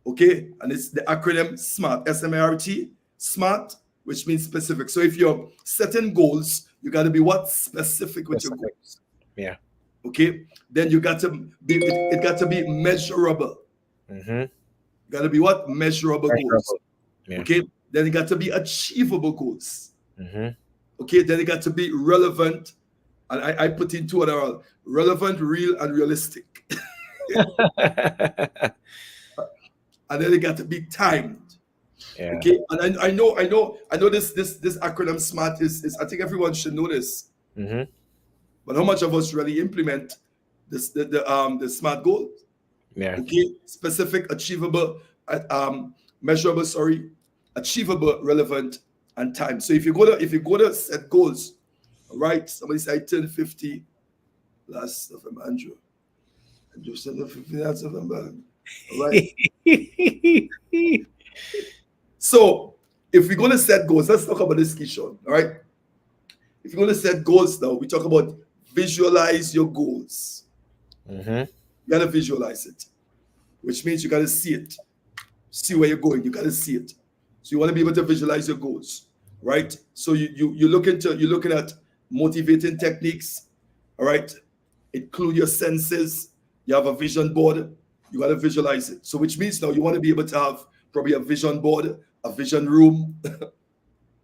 Okay, and it's the acronym SMART, S-M-A-R-T, SMART, which means specific. So if you're setting goals, you got to be what? Specific with your goals. Yeah. Okay, then you got to be, it got to be measurable. Got to be what? Measurable goals. Yeah. Okay, then it got to be achievable goals. Okay, then it got to be relevant. And I put in two other relevant, real, and realistic. And then it got to be timed. Yeah. Okay, and I know this acronym SMART is I think everyone should know this. But how much of us really implement this the SMART goals? Yeah. Okay, specific, achievable, measurable, achievable, relevant, and time. So if you go to set goals, right? Somebody said I turned 50 last November, Andrew said 50 last November. Right. So if we're going to set goals, let's talk about this, Keyshawn. All right. If you're going to set goals now, we talk about visualize your goals. You got to visualize it, which means you got to see it, see where you're going. You got to see it. So you want to be able to visualize your goals, right? So you're looking at motivating techniques. All right. Include your senses. You have a vision board. You got to visualize it. So which means now you want to be able to have probably a vision board, a vision room,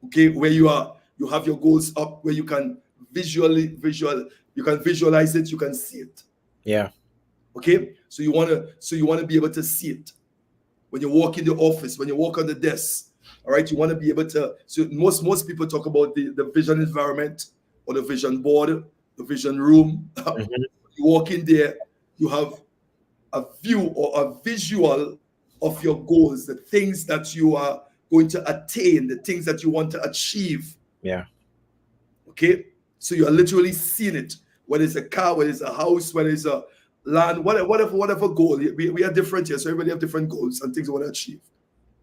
okay, where you have your goals up, where you can you can visualize it, you can see it. Yeah. Okay, so you want to be able to see it when you walk in the office, when you walk on the desk. All right, you want to be able to. So most people talk about the vision environment or the vision board, the vision room. Mm-hmm. You walk in there, you have a view or a visual of your goals, the things that you are going to attain, the things that you want to achieve. Yeah. Okay, so you are literally seeing it. Whether it's a car, whether it's a house, whether it's a land, whatever goal. We are different here, so everybody have different goals and things they want to achieve.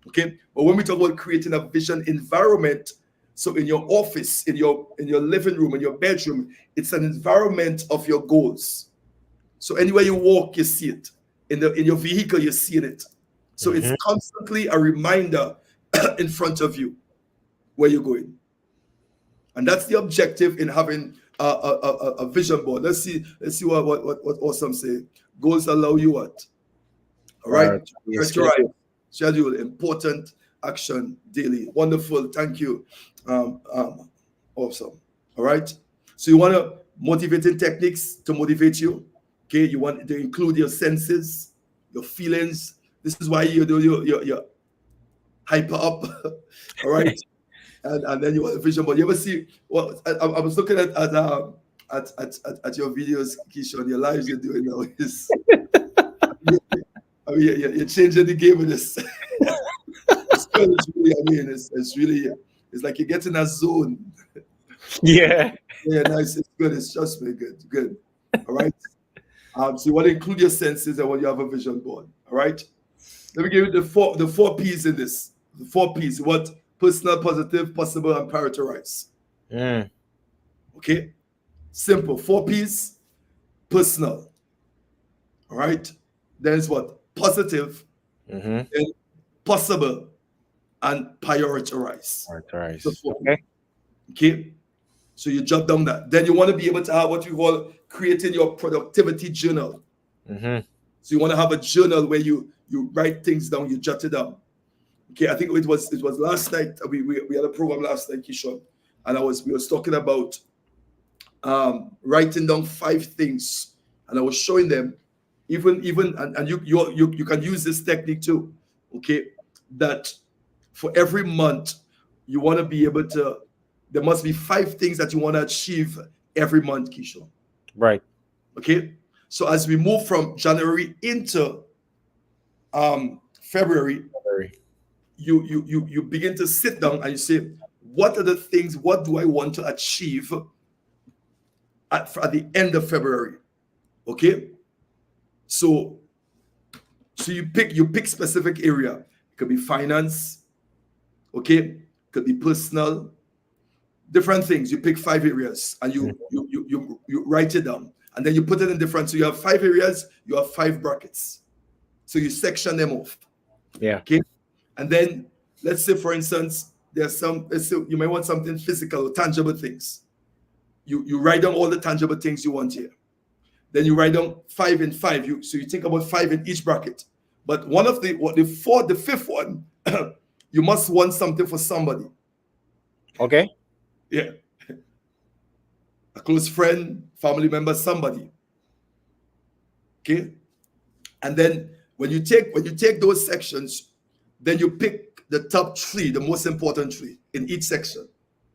Okay, but when we talk about creating a vision environment, so in your office, in your living room, in your bedroom, it's an environment of your goals. So anywhere you walk, you see it. In your vehicle, you're seeing it. So it's Mm-hmm. constantly a reminder in front of you where you're going. And that's the objective in having a vision board. Let's see what Awesome say. Goals allow you what? All right. Prioritize Prioritize, schedule. schedule, important action daily. Wonderful. Thank you. Awesome. All right. So you want to motivating techniques to motivate you. Okay. You want to include your senses, your feelings. This is why you do your hyper up. All right. And then you want a vision board. You ever see? Well, I was looking at your videos, Keisha, your lives you're doing now. Is I mean, you're changing the game with this. It's good. It's really, I mean, it's really, it's like you get in a zone. Yeah. Yeah, nice. It's good. It's just really good. Good. All right. So you want to include your senses and when you have a vision board. All right. Let me give you the four P's in this. The four P's. What? Personal, positive, possible, and prioritize. Mm. Okay. Simple. Four P's. Personal. All right. Then it's what? Positive. Mm-hmm. Then possible and prioritize. Prioritize. The four P's. Okay. Okay. So you jot down that. Then you want to be able to have what you call creating your productivity journal. Mm-hmm. So you want to have a journal where you write things down, you jot it down. Okay, I think it was last night. We had a program last night, Kishon, and we was talking about writing down 5 things, and I was showing them even and you can use this technique too. Okay, that for every month you want to be able to. There must be 5 things that you want to achieve every month, Kishon. Right. Okay, so as we move from January into February, Very. you begin to sit down and you say, what are the things? What do I want to achieve at the end of February? Okay, so you pick specific area. It could be finance. Okay, it could be personal. Different things. You pick 5 areas and you write it down, and then you put it in different. So you have 5 areas. You have 5 brackets. So you section them off. Yeah. Okay. And then let's say, for instance, let's say you might want something physical, tangible things. You write down all the tangible things you want here. Then you write down 5 and 5. So you think about 5 in each bracket. But one of the fifth one, you must want something for somebody. Okay. Yeah. A close friend, family member, somebody. Okay. And then when you take those sections, then you pick the top 3, the most important 3 in each section,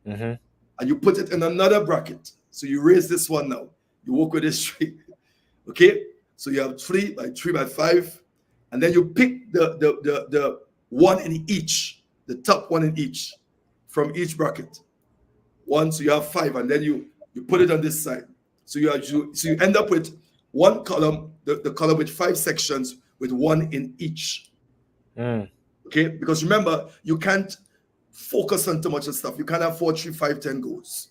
Mm-hmm. and you put it in another bracket. So you raise this one now. You work with this 3. Okay. So you have 3 by 5, and then you pick the one in each, the top one in each, from each bracket. One, so you have 5, and then you put it on this side. So you end up with one column, the column with 5 sections with 1 in each. Mm. Okay, because remember, you can't focus on too much of stuff. You can't have 4, 3, 5, 10 goals.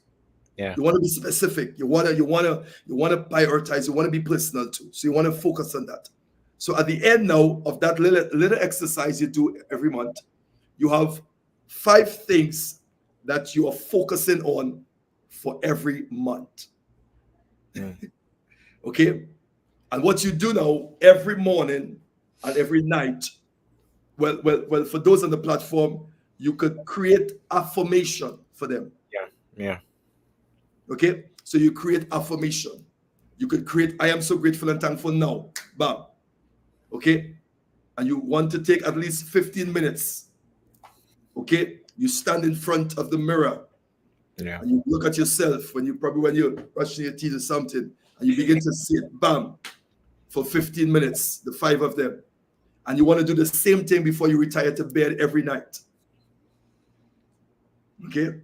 Yeah. You want to be specific. You want to prioritize. You want to be personal too. So you want to focus on that. So at the end now of that little exercise you do every month, you have 5 things that you are focusing on for every month. Mm. Okay, and what you do now every morning, and every night, well, for those on the platform, you could create affirmation for them. Yeah. Yeah. Okay, so you create affirmation. You could create, I am so grateful and thankful now. Bam. Okay, and you want to take at least 15 minutes. Okay, you stand in front of the mirror Yeah. and you look at yourself when you're brushing your teeth or something, and you begin to say it, bam, for 15 minutes, the 5 of them. And you want to do the same thing before you retire to bed every night. Okay,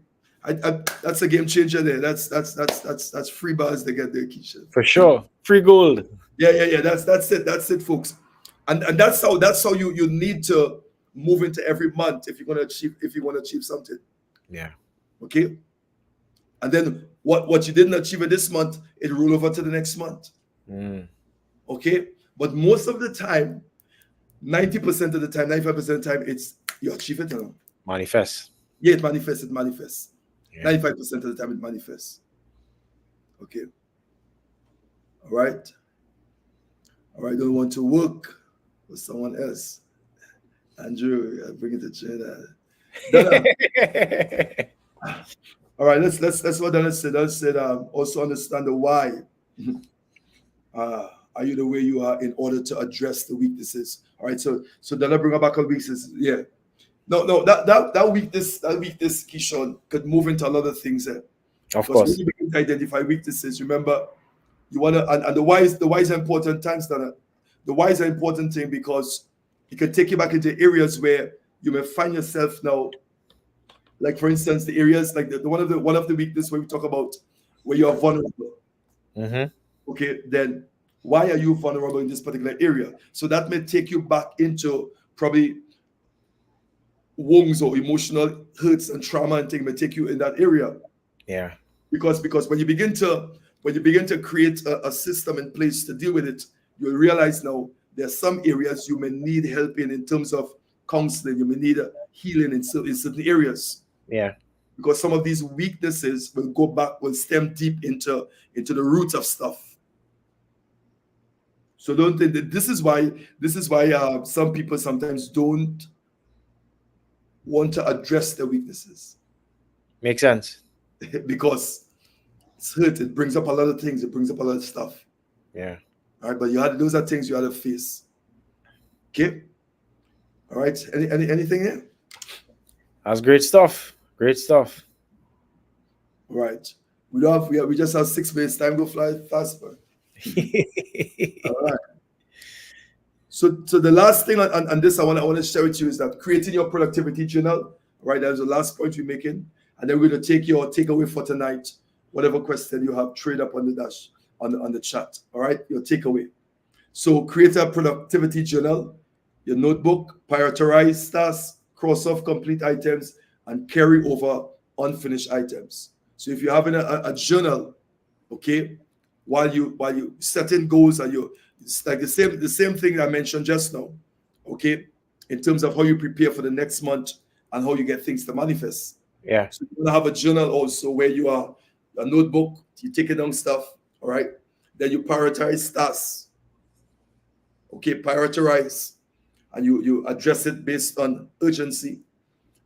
that's a game changer there. That's free bars they get there, Keisha. For sure. Free gold. Yeah. That's it, folks. And that's how you need to move into every month if you want to achieve something. Yeah. Okay. And then what you didn't achieve in this month, it roll over to the next month. Mm. Okay. But most of the time, 90% of the time, 95% of the time, it's you achieve it. Manifest. Yeah, it manifests. Yeah. 95% of the time it manifests. Okay. All right. Don't want to work with someone else. Andrew, bring it to China. All right, let's what Donna said. Donna said also understand the why. Are you the way you are in order to address the weaknesses? All right, so Donna bring back on weaknesses. Yeah. No, that weakness, Kishon, could move into a lot of things there. Of Because when course. you begin to identify weaknesses, remember you wanna and the why is important times, Donna. The why is an important thing because it can take you back into areas where you may find yourself now. Like for instance, the areas like the one of the weakness where we talk about where you are vulnerable. Mm-hmm. Okay, then why are you vulnerable in this particular area? So that may take you back into probably wounds or emotional hurts and trauma and things may take you in that area. Yeah. Because when you begin to create a system in place to deal with it, you'll realize now there are some areas you may need help in terms of counseling. You may need a healing in certain areas. Yeah. Because some of these weaknesses will stem deep into the roots of stuff. So don't think that this is why some people sometimes don't want to address their weaknesses Makes sense. because it's hurt. It brings up a lot of things. It brings up a lot of stuff. Yeah. All right, but those are things you had to face. Okay. All right. Anything here? That's great stuff. Great stuff. All right. We just have 6 minutes. Time go fly fast, man. All right. So the last thing on this I want to share with you is that creating your productivity journal. Right, that's the last point we're making, and then we're going to take your takeaway for tonight. Whatever question you have, trade up on the dash on the chat. All right, your takeaway. So create a productivity journal, your notebook, prioritize tasks, cross off complete items, and carry over unfinished items. So if you're having a journal, okay, while you setting goals and it's like the same thing I mentioned just now, okay, in terms of how you prepare for the next month and how you get things to manifest. Yeah. So you're gonna have a journal also where you are a notebook, you take it down stuff, all right. Then you prioritize tasks, okay, prioritize, and you address it based on urgency,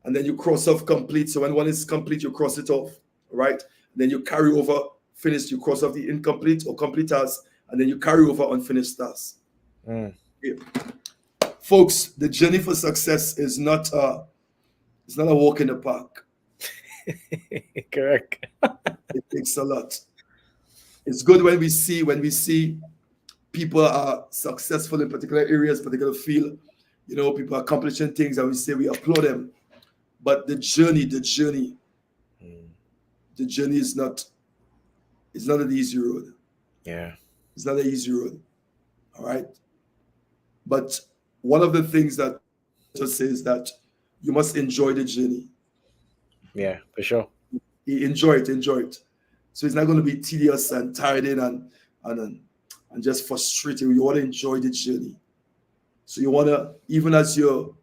and then you cross off complete. So when one is complete, you cross it off, all right. Then you carry over finished, you cross off the incomplete or complete tasks, and then you carry over unfinished tasks. Mm. Okay. Folks, the journey for success is not it's not a walk in the park. Correct. It takes a lot. It's good when we see people are successful in particular areas, particular field. You know, people are accomplishing things, and we say we applaud them. But the journey Mm. is not. It's not an easy road. Yeah. It's not an easy road. All right. But one of the things that just says that you must enjoy the journey. Yeah, for sure. Enjoy it. So it's not going to be tedious and tiring and just frustrating. You want to enjoy the journey. So you want to, even as you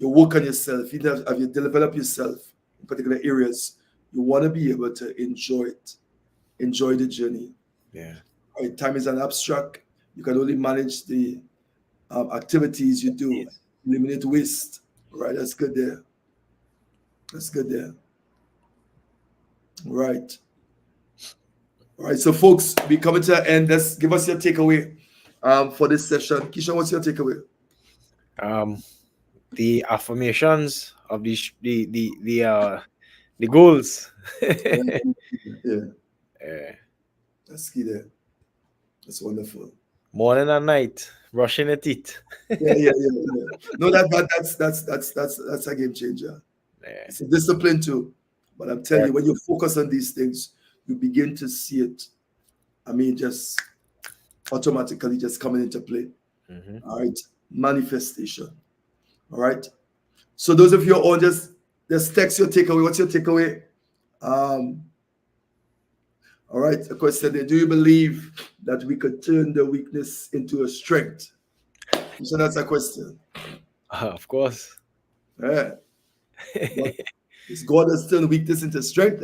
work on yourself, even as you develop yourself in particular areas, you want to be able to enjoy the journey. Yeah. All right, time is an abstract. You can only manage the activities you do. Activities. Eliminate waste. Right, that's good there. That's good there. Right. All right. So, folks, we coming to an end. Let's give us your takeaway for this session. Keisha, what's your takeaway? Um, the affirmations of the goals. Yeah, Eh, that's key there. That's wonderful. morning and night, brushing the teeth. Yeah. No, that's a game changer. Eh, It's a discipline too. But I'm telling you, when you focus on these things, you begin to see it. I mean, just automatically just coming into play. mhm. All right. Manifestation. All right. So those of you who are on, just text your takeaway. What's your takeaway? Um, all right. A question there. Do you believe that we could turn the weakness into a strength? So that's a question. Of course. Yeah. But is God has turned weakness into strength?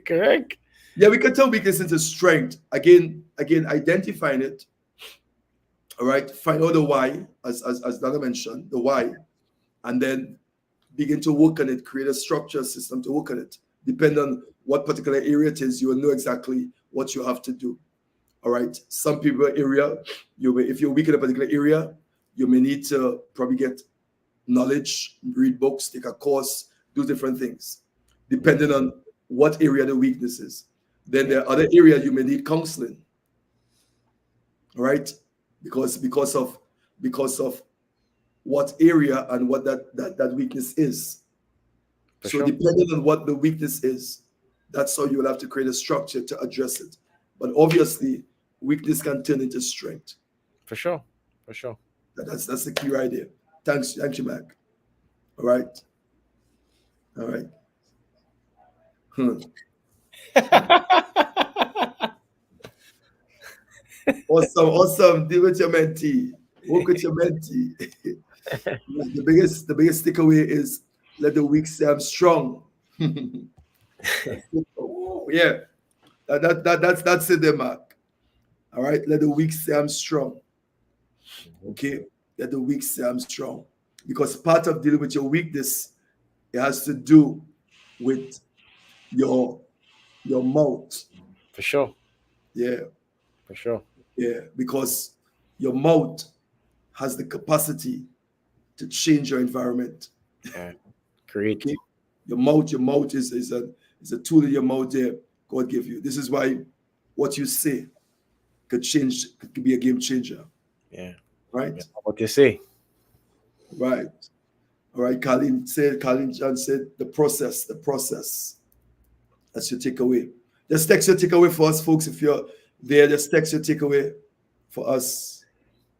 Correct. Yeah, we can turn weakness into strength. Again, identifying it. All right. Find out the why, as Dana mentioned, the why, and then begin to work on it, create a structure system to work on it. Depending on what particular area it is, you will know exactly what you have to do. All right. Some people area, if you're weak in a particular area, you may need to probably get knowledge, read books, take a course, do different things, depending on what area the weakness is. Then Yeah, there are other areas you may need counseling. All right. Because of what area and what that weakness is. for So sure. depending on what the weakness is, that's how you will have to create a structure to address it. But obviously, weakness can turn into strength. For sure. For sure. That's the key right there. Thanks you, Mac. All right, all right. Hmm. Awesome. Deal with your mentee. Work with your mentee. The biggest takeaway is let the weak say I'm strong. That's it. Oh, yeah. That's it there, Mark. All right. Let the weak say I'm strong. Mhm. Okay. Let the weak say I'm strong. Because part of dealing with your weakness, it has to do with your your mouth. For sure. Yeah. For sure. Yeah. Because your mouth has the capacity to change your environment. Yeah. Great. Okay. Your mouth is a tool in your mouth there God gave you. This is why what you say could be a game changer. Yeah. Yeah. Right? What you say? Right. All right. Colin John said the process. That's your takeaway. Just text your takeaway for us, folks. If you're there, just text your takeaway for us.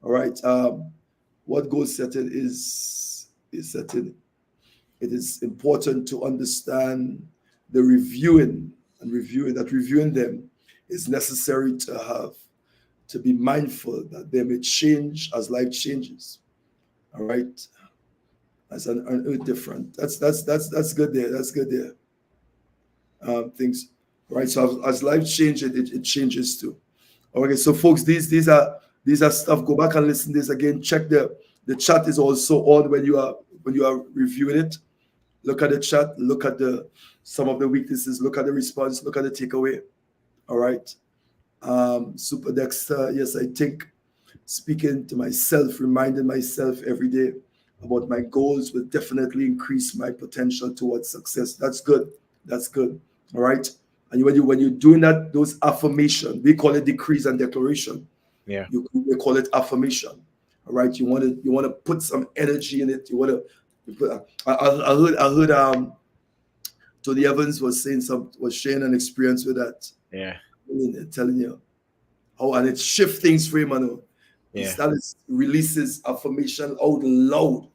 All right. What goal setting is setting. It is important to understand the reviewing them is necessary to be mindful that they may change as life changes. All right. As an earth different. That's good there. That's good there. Things right. So as life changes, it changes too. Okay, so folks, these are stuff. Go back and listen to this again. Check the chat is also on when you are reviewing it. Look at the chat. Look at the some of the weaknesses. Look at the response. Look at the takeaway. All right. Super Dexter. Yes, I think speaking to myself, reminding myself every day about my goals will definitely increase my potential towards success. That's good. That's good. All right. And when you're doing that, those affirmation, we call it decrees and declaration. Yeah. We call it affirmation. All right. You want to put some energy in it. You want to put. I heard Tony Evans was sharing an experience with that. Yeah. Telling you how and it shifts things for him. He Yeah. started releases affirmation out loud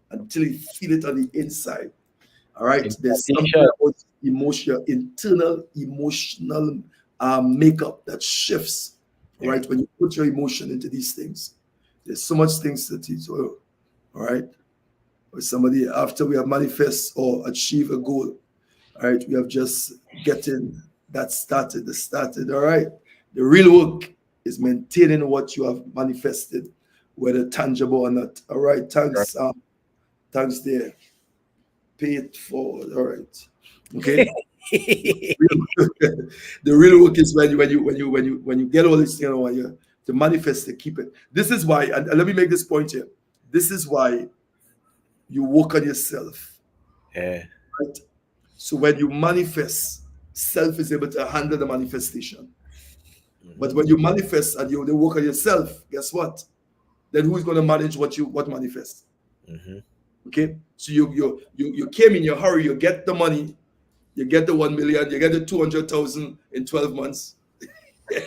until he feel it on the inside. All right. There's something Impartation. about internal emotional makeup that shifts. All Yeah. right. When you put your emotion into these things, there's so much things that is all right. Or somebody after we have manifest or achieve a goal, all right, we have just getting that started. The started. All right. The real work is maintaining what you have manifested whether tangible or not. All right, thanks. Thanks there. Pay it forward. All right. Okay. The real work is when you get all this, when you to manifest it, keep it. This is why, and let me make this point here. This is why you work on yourself. Yeah. Right? So when you manifest, self is able to handle the manifestation. But when you manifest and you work on yourself, guess what? Then who's going to manage what manifests? Okay, so you came in your hurry, you get the money, you get the 1 million, you get the 200,000 in 12 months. You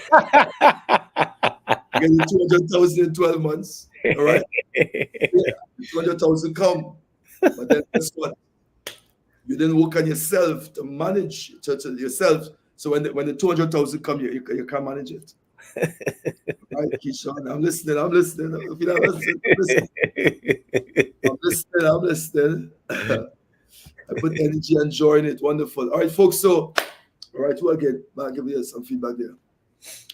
get the 200,000 in 12 months. All right, yeah, 200,000 come, but then guess what? You didn't work on yourself to manage to yourself. So when the 200,000 come, you can't manage it. Right, Keyshawn, I'm listening. If you're not listening, I'm listening. I put energy and joy in it. Wonderful. All right, folks. So, all right, well, again, I'll give you some feedback there.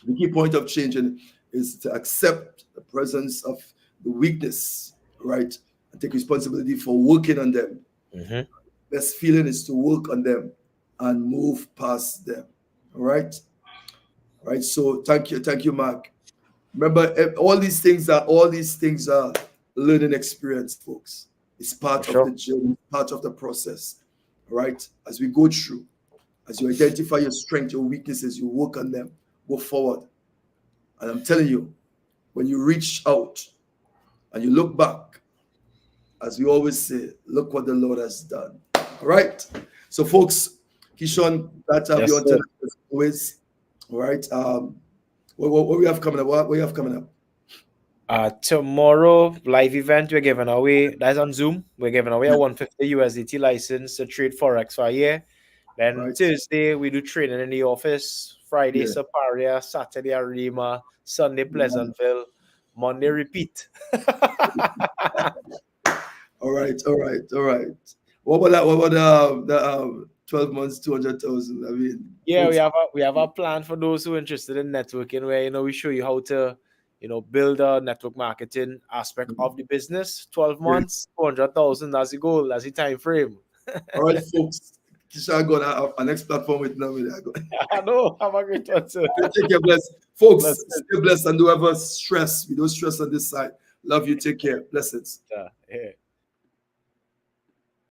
The key point of changing is to accept the presence of the weakness, right, and take responsibility for working on them. Best feeling is to work on them and move past them. All right. All right. So thank you, Mark. Remember, all these things are learning experience, folks. It's part of the journey, part of the process. All right. As we go through, as you identify your strengths, your weaknesses, you work on them, go forward. And I'm telling you, when you reach out and you look back, as we always say, look what the Lord has done. All right. So, folks, Keyshawn, that's our Yes, as always. All right. What we have coming up? What we have coming up? Tomorrow, live event we're giving away. That's on Zoom. We're giving away a 150 USDT license to trade Forex for a year. Then Right. Thursday, we do training in the office. Friday, Saparia. Saturday, Arima. Sunday, Pleasantville. Monday, repeat. All right. What about that? What about the 12 months, 200,000? I mean, yeah, folks, we have a plan for those who are interested in networking, where we show you how to build a network marketing aspect of the business. 12 months, 200,000. That's the goal. That's the time frame. All right, folks. Keyshawn going to our next platform with now. I know. Have a great one, sir. Take care, bless. Folks, stay blessed and do ever stress. We don't stress on this side. Love you. Take care. Blessings. Yeah.